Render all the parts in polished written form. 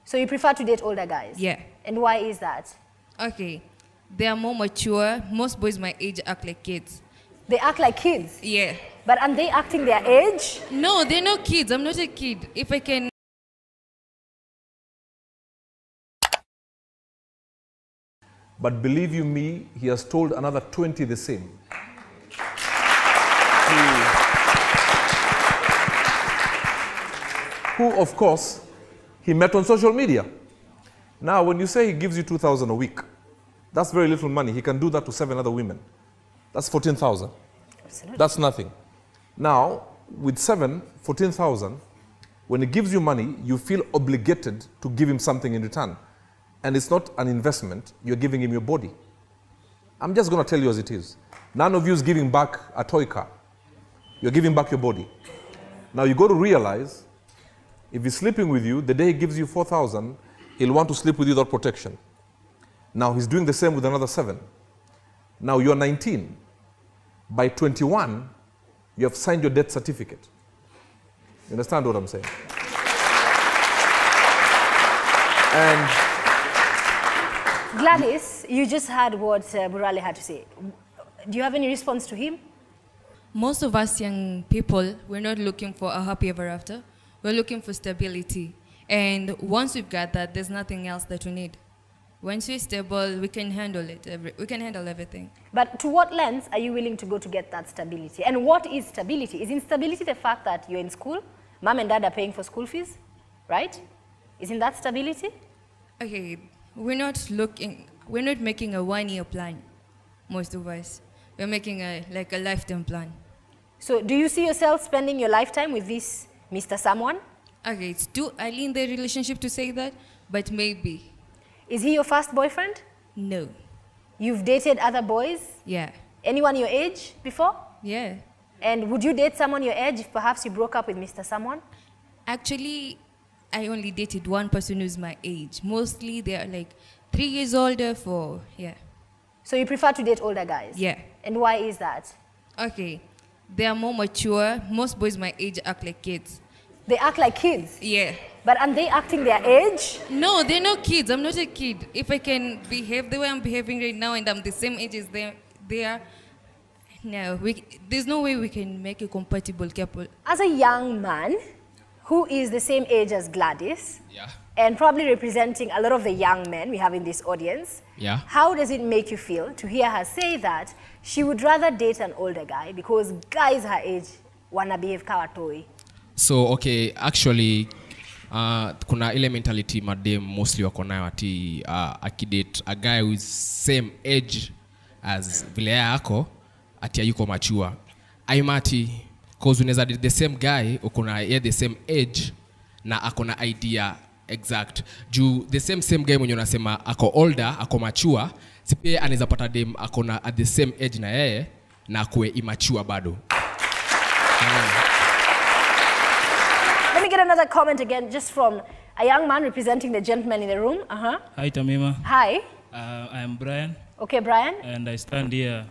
So you prefer to date older guys? Yeah. And why is that? Okay. They are more mature. Most boys my age act like kids. They act like kids? Yeah. But aren't they acting their age? No, they're not kids. I'm not a kid. If I can... But believe you me, he has told another 20 the same. Who, of course, he met on social media. Now, when you say he gives you 2,000 a week, that's very little money. He can do that to 7 other women. That's 14,000. That's nothing. Now, with 14,000, when he gives you money, you feel obligated to give him something in return. And it's not an investment, you're giving him your body. I'm just going to tell you as it is. None of you is giving back a toy car. You're giving back your body. Now you got to realize, if he's sleeping with you, the day he gives you 4,000, he'll want to sleep with you without protection. Now he's doing the same with another 7. Now you're 19. By 21, you have signed your death certificate. You understand what I'm saying? And Gladys, you just heard what Burale had to say. Do you have any response to him? Most of us young people, we're not looking for a happy ever after. We're looking for stability. And once we've got that, there's nothing else that we need. Once we're stable, we can handle it. We can handle everything. But to what lengths are you willing to go to get that stability? And what is stability? Is instability the fact that you're in school, mom and dad are paying for school fees, right? Isn't that stability? Okay, we're not making a one-year plan, most of us. We're making a lifetime plan. So do you see yourself spending your lifetime with this Mr. Someone? Okay, it's too early in the relationship to say that, but maybe. Is he your first boyfriend? No. You've dated other boys? Yeah. Anyone your age before? Yeah. And would you date someone your age if perhaps you broke up with Mr. Someone? Actually, I only dated one person who's my age. Mostly they are like 3 years older yeah. So you prefer to date older guys? Yeah. And why is that? Okay. They are more mature. Most boys my age act like kids. They act like kids? Yeah. But aren't they acting their age? No, they're not kids. I'm not a kid. If I can behave the way I'm behaving right now and I'm the same age as they are, no, there's no way we can make a compatible couple. As a young man who is the same age as Gladys, yeah, and probably representing a lot of the young men we have in this audience, yeah, how does it make you feel to hear her say that she would rather date an older guy because guys her age wanna behave kawa toy? So, okay, actually, kuna ile mentality madem mostly wako nayo ati akidate a guy with same age as vile yako ati yuko mature. Aimati, cause unaweza date the same guy ukona ye the same age na akona idea exact. Juu the same guy mwenye unasema ako older, ako mature, sipia anaweza pata dem akona at the same age na yeye na akue immature bado. Let me get another comment again, just from a young man representing the gentleman in the room. Hi, Tamima. Hi. I am Brian. Okay, Brian. And I stand here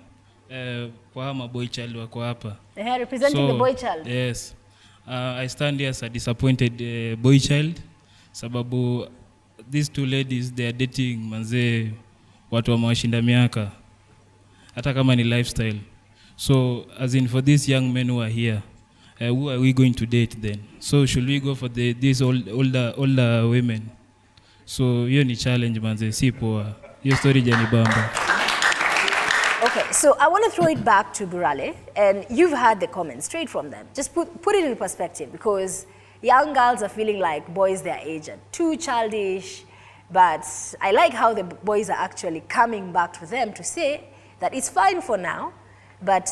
kwa my boy child wako hapa. Representing the boy child. Yes. I stand here as a disappointed boy child. Sababu these two ladies, they are dating manze watu wamewashinda miaka. Hata kama ni lifestyle. So, as in for these young men who are here, who are we going to date then? So should we go for these older women? So hiyo ni challenge manze, si poa. Hiyo story jani bamba. Okay, so I want to throw it back to Burale, and you've heard the comments straight from them. Just put it in perspective, because young girls are feeling like boys their age are too childish, but I like how the boys are actually coming back to them to say that it's fine for now, but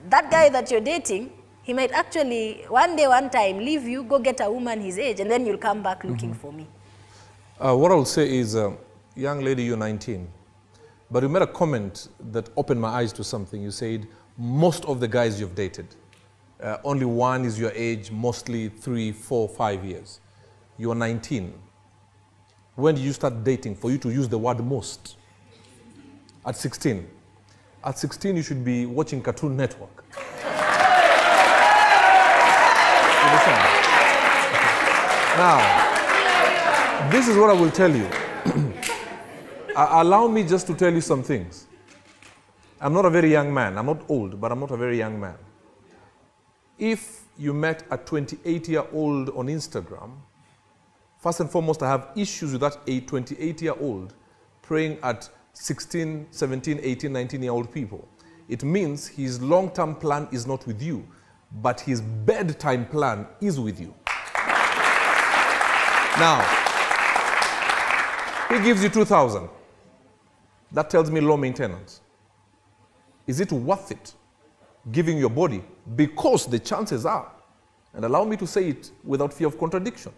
that guy that you're dating, he might actually, one day, one time, leave you, go get a woman his age, and then you'll come back looking for me. What I'll say is, young lady, you're 19, but you made a comment that opened my eyes to something. You said, most of the guys you've dated, only one is your age, mostly 3, 4, 5 years. You're 19. When did you start dating for you to use the word most? At 16. At 16, you should be watching Cartoon Network. Now, This is what I will tell you. Allow me just to tell you some things. I'm not a very young man. I'm not old, but I'm not a very young man. If you met a 28-year-old on Instagram, first and foremost, I have issues with that 28-year-old praying at 16, 17, 18, 19-year-old people. It means his long-term plan is not with you, but his bedtime plan is with you. Now, he gives you 2,000. That tells me low maintenance. Is it worth it giving your body? Because the chances are, and allow me to say it without fear of contradiction,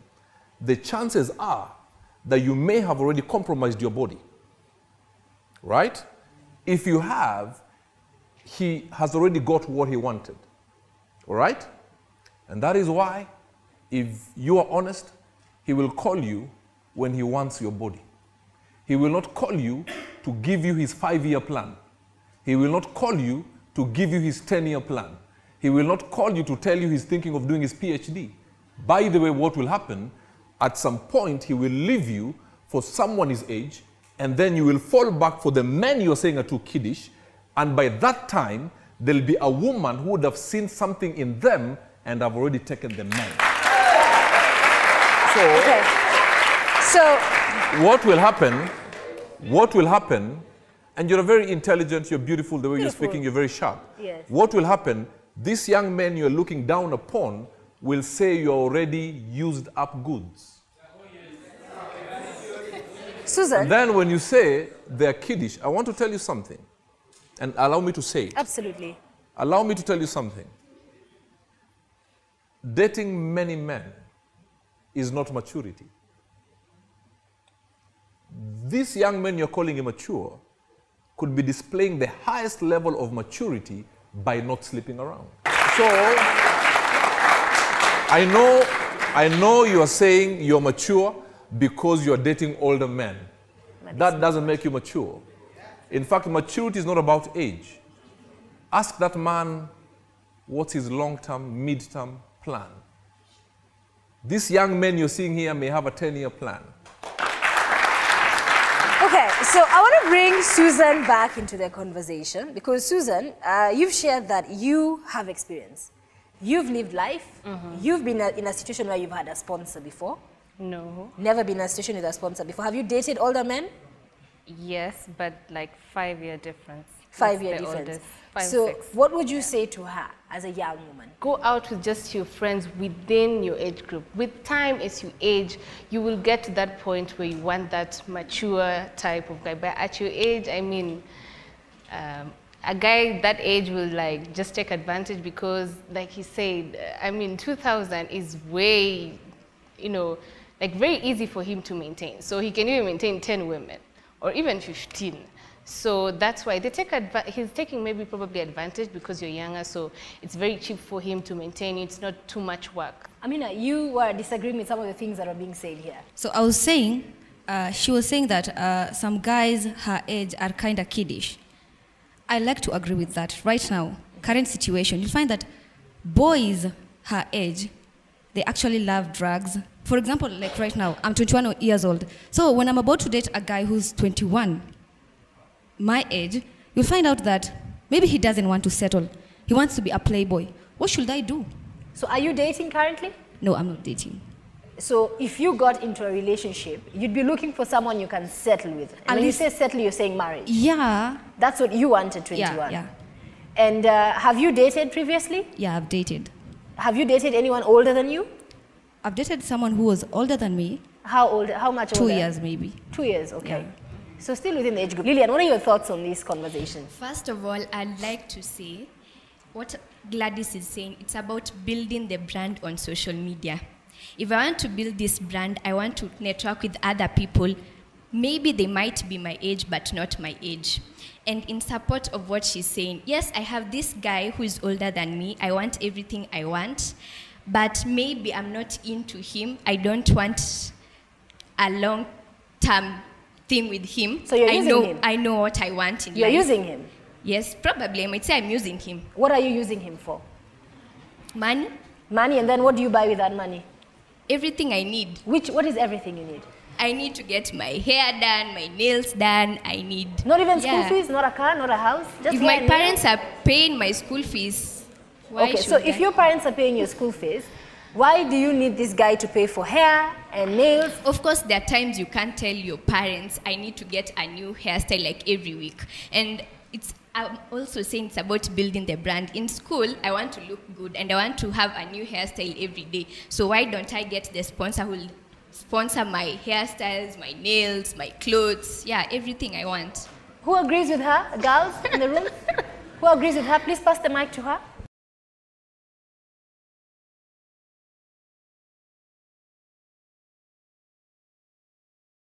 the chances are that you may have already compromised your body. Right? If you have, he has already got what he wanted. All right? And that is why, if you are honest, he will call you when he wants your body. He will not call you to give you his 5-year plan. He will not call you to give you his 10-year plan. He will not call you to tell you he's thinking of doing his PhD. By the way, what will happen, at some point he will leave you for someone his age, and then you will fall back for the men you're saying are too kiddish, and by that time, there'll be a woman who would have seen something in them and have already taken the men. So what will happen, and you're very intelligent, you're beautiful, the way you're speaking, you're very sharp. Yes. What will happen, these young men you're looking down upon will say you're already used up goods. Susan? And then when you say they're kiddish, I want to tell you something. And allow me to say it. Absolutely. Allow me to tell you something. Dating many men is not maturity. These young men you're calling immature could be displaying the highest level of maturity by not sleeping around. So, I know you are saying you're mature because you're dating older men. That doesn't make you mature. In fact, maturity is not about age. Ask that man what's his long-term, mid-term plan. These young men you're seeing here may have a 10-year plan. Okay, so I want to bring Susan back into the conversation because Susan, you've shared that you have experience. You've lived life. You've been in a situation where you've had a sponsor before. No. Never been in a situation with a sponsor before. Have you dated older men? Yes, but like 5-year difference. 5-year difference. Oldest. 5, so 6. what would you say to her as a young woman? Go out with just your friends within your age group. With time, as you age, you will get to that point where you want that mature type of guy. But at your age, I mean, a guy that age will like just take advantage because, like he said, I mean, 2,000 is way, you know, like very easy for him to maintain. So he can even maintain 10 women or even 15. So that's why they take he's taking maybe probably advantage because you're younger, so it's very cheap for him to maintain. It's not too much work. Amina, you were disagreeing with some of the things that are being said here. So I was saying, she was saying that some guys her age are kind of kiddish. I like to agree with that. Right now, current situation, you find that boys her age, they actually love drugs. For example, like right now, I'm 21 years old. So when I'm about to date a guy who's 21, my age, you'll find out that maybe he doesn't want to settle. He wants to be a playboy. What should I do? So are you dating currently? No, I'm not dating. So if you got into a relationship, you'd be looking for someone you can settle with. And when you say settle, you're saying marriage. Yeah. That's what you wanted, 21. Yeah. And have you dated previously? Yeah, I've dated. Have you dated anyone older than you? I've dated someone who was older than me. How old? How much older? 2 years, maybe. 2 years, okay. Yeah. So still within the age group. Lillian, what are your thoughts on these conversations? First of all, I'd like to say what Gladys is saying. It's about building the brand on social media. If I want to build this brand, I want to network with other people. Maybe they might be my age, but not my age. And in support of what she's saying, yes, I have this guy who is older than me. I want everything I want, but maybe I'm not into him. I don't want a long-term thing with him. So you're using him? I know what I want in life. You're using him? Yes, probably. I might say I'm using him. What are you using him for? Money. Money, and then what do you buy with that money? Everything I need. What is everything you need? I need to get my hair done, my nails done. I need... Not even school fees, not a car, not a house? Just if my parents are paying my school fees, why okay, so if your parents are paying your school fees, why do you need this guy to pay for hair and nails? Of course, there are times you can't tell your parents, I need to get a new hairstyle like every week. And I'm also saying it's about building the brand. In school, I want to look good and I want to have a new hairstyle every day. So why don't I get the sponsor who will sponsor my hairstyles, my nails, my clothes, yeah, everything I want. Who agrees with her? Girls in the room? Who agrees with her? Please pass the mic to her.